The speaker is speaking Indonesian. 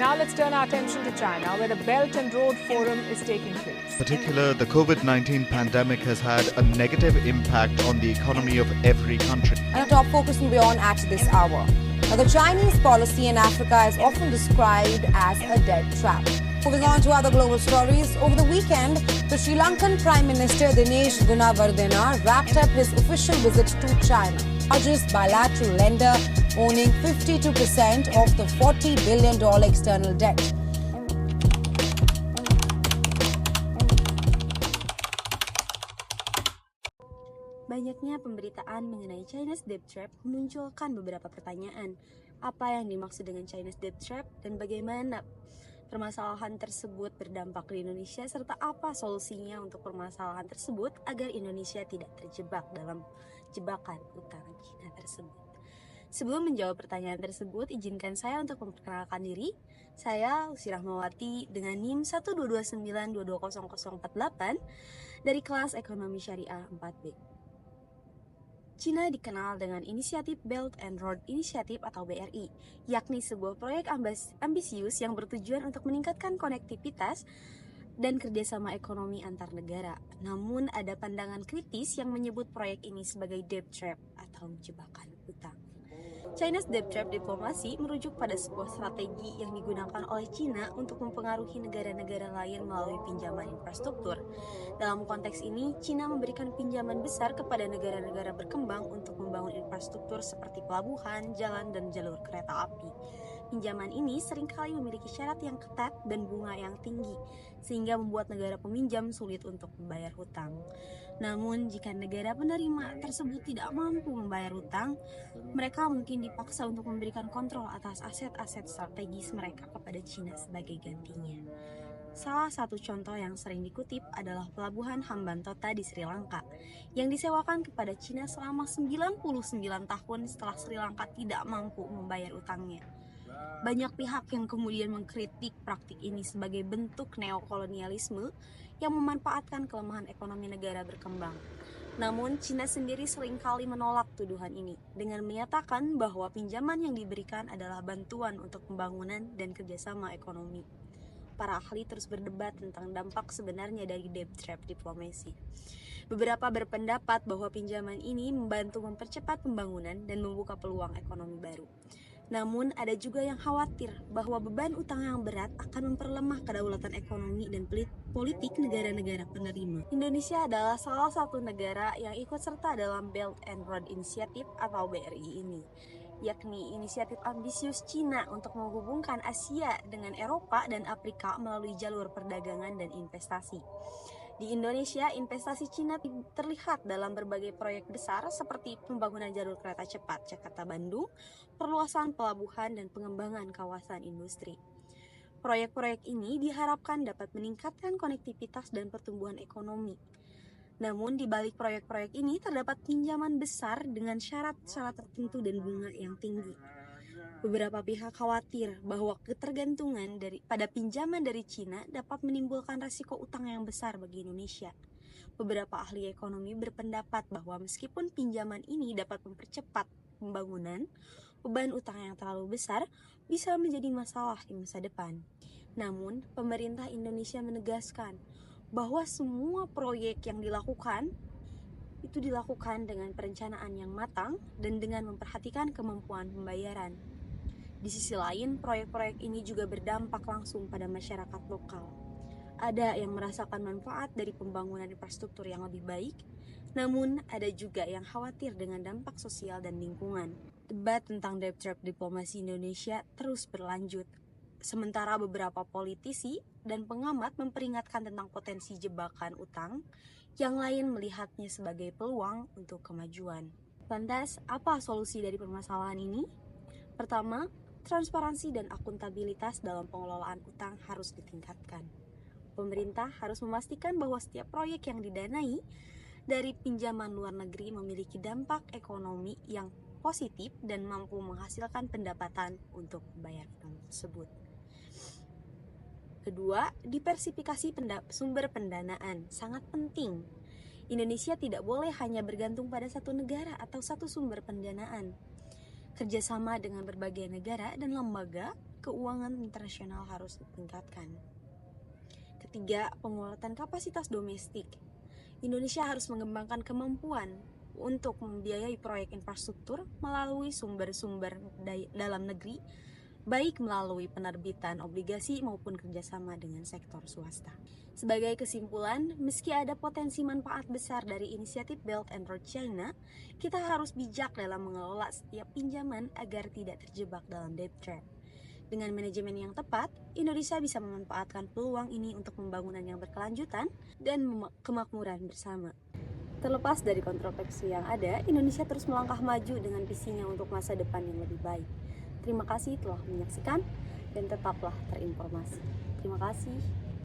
Now let's turn our attention to China, where the Belt and Road Forum is taking place. In particular, the COVID-19 pandemic has had a negative impact on the economy of every country. And a top focus will be on at this hour. Now, the Chinese policy in Africa is often described as a debt trap. Moving on to other global stories, over the weekend, the Sri Lankan Prime Minister Dinesh Gunawardena wrapped up his official visit to China. Largest bilateral lender owning 52% of the $40 billion external debt. Banyaknya pemberitaan mengenai China's debt trap memunculkan beberapa pertanyaan. Apa yang dimaksud dengan China's debt trap dan bagaimana permasalahan tersebut berdampak di Indonesia serta apa solusinya untuk permasalahan tersebut agar Indonesia tidak terjebak dalam jebakan utang China tersebut. Sebelum menjawab pertanyaan tersebut, izinkan saya untuk memperkenalkan diri. Saya Lucy Rahmawati dengan NIM 122922048 dari kelas Ekonomi Syariah 4B. China dikenal dengan inisiatif Belt and Road Initiative atau BRI, yakni sebuah proyek ambisius yang bertujuan untuk meningkatkan konektivitas dan kerjasama ekonomi antar negara. Namun ada pandangan kritis yang menyebut proyek ini sebagai debt trap atau jebakan utang. China's debt trap diplomasi merujuk pada sebuah strategi yang digunakan oleh China untuk mempengaruhi negara-negara lain melalui pinjaman infrastruktur. Dalam konteks ini, China memberikan pinjaman besar kepada negara-negara berkembang untuk membangun infrastruktur seperti pelabuhan, jalan, dan jalur kereta api. Pinjaman ini seringkali memiliki syarat yang ketat dan bunga yang tinggi, sehingga membuat negara peminjam sulit untuk membayar hutang. Namun, jika negara penerima tersebut tidak mampu membayar hutang, mereka mungkin dipaksa untuk memberikan kontrol atas aset-aset strategis mereka kepada China sebagai gantinya. Salah satu contoh yang sering dikutip adalah pelabuhan Hambantota di Sri Lanka, yang disewakan kepada China selama 99 tahun setelah Sri Lanka tidak mampu membayar utangnya. Banyak pihak yang kemudian mengkritik praktik ini sebagai bentuk neokolonialisme yang memanfaatkan kelemahan ekonomi negara berkembang. Namun, China sendiri seringkali menolak tuduhan ini dengan menyatakan bahwa pinjaman yang diberikan adalah bantuan untuk pembangunan dan kerjasama ekonomi. Para ahli terus berdebat tentang dampak sebenarnya dari debt trap diplomasi. Beberapa berpendapat bahwa pinjaman ini membantu mempercepat pembangunan dan membuka peluang ekonomi baru. Namun, ada juga yang khawatir bahwa beban utang yang berat akan memperlemah kedaulatan ekonomi dan politik negara-negara penerima. Indonesia adalah salah satu negara yang ikut serta dalam Belt and Road Initiative atau BRI ini, yakni inisiatif ambisius China untuk menghubungkan Asia dengan Eropa dan Afrika melalui jalur perdagangan dan investasi. Di Indonesia, investasi China terlihat dalam berbagai proyek besar seperti pembangunan jalur kereta cepat Jakarta-Bandung, perluasan pelabuhan, dan pengembangan kawasan industri. Proyek-proyek ini diharapkan dapat meningkatkan konektivitas dan pertumbuhan ekonomi. Namun, di balik proyek-proyek ini terdapat pinjaman besar dengan syarat-syarat tertentu dan bunga yang tinggi. Beberapa pihak khawatir bahwa ketergantungan pada pinjaman dari China dapat menimbulkan risiko utang yang besar bagi Indonesia. Beberapa ahli ekonomi berpendapat bahwa meskipun pinjaman ini dapat mempercepat pembangunan, beban utang yang terlalu besar bisa menjadi masalah di masa depan. Namun, pemerintah Indonesia menegaskan bahwa semua proyek yang dilakukan itu dilakukan dengan perencanaan yang matang dan dengan memperhatikan kemampuan pembayaran. Di sisi lain, proyek-proyek ini juga berdampak langsung pada masyarakat lokal. Ada yang merasakan manfaat dari pembangunan infrastruktur yang lebih baik, namun ada juga yang khawatir dengan dampak sosial dan lingkungan. Debat tentang debt trap diplomasi Indonesia terus berlanjut. Sementara beberapa politisi dan pengamat memperingatkan tentang potensi jebakan utang, yang lain melihatnya sebagai peluang untuk kemajuan. Lantas, apa solusi dari permasalahan ini? Pertama, transparansi dan akuntabilitas dalam pengelolaan utang harus ditingkatkan. Pemerintah harus memastikan bahwa setiap proyek yang didanai dari pinjaman luar negeri memiliki dampak ekonomi yang positif dan mampu menghasilkan pendapatan untuk membayar utang tersebut. Kedua, diversifikasi sumber pendanaan sangat penting. Indonesia tidak boleh hanya bergantung pada satu negara atau satu sumber pendanaan. Kerjasama dengan berbagai negara dan lembaga keuangan internasional harus ditingkatkan. Ketiga, penguatan kapasitas domestik. Indonesia harus mengembangkan kemampuan untuk membiayai proyek infrastruktur melalui sumber-sumber dalam negeri, baik melalui penerbitan obligasi maupun kerjasama dengan sektor swasta. Sebagai kesimpulan, meski ada potensi manfaat besar dari inisiatif Belt and Road China, kita harus bijak dalam mengelola setiap pinjaman agar tidak terjebak dalam debt trap. Dengan manajemen yang tepat, Indonesia bisa memanfaatkan peluang ini untuk pembangunan yang berkelanjutan dan kemakmuran bersama. Terlepas dari kontroversi yang ada, Indonesia terus melangkah maju dengan visinya untuk masa depan yang lebih baik. Terima kasih telah menyaksikan dan tetaplah terinformasi. Terima kasih.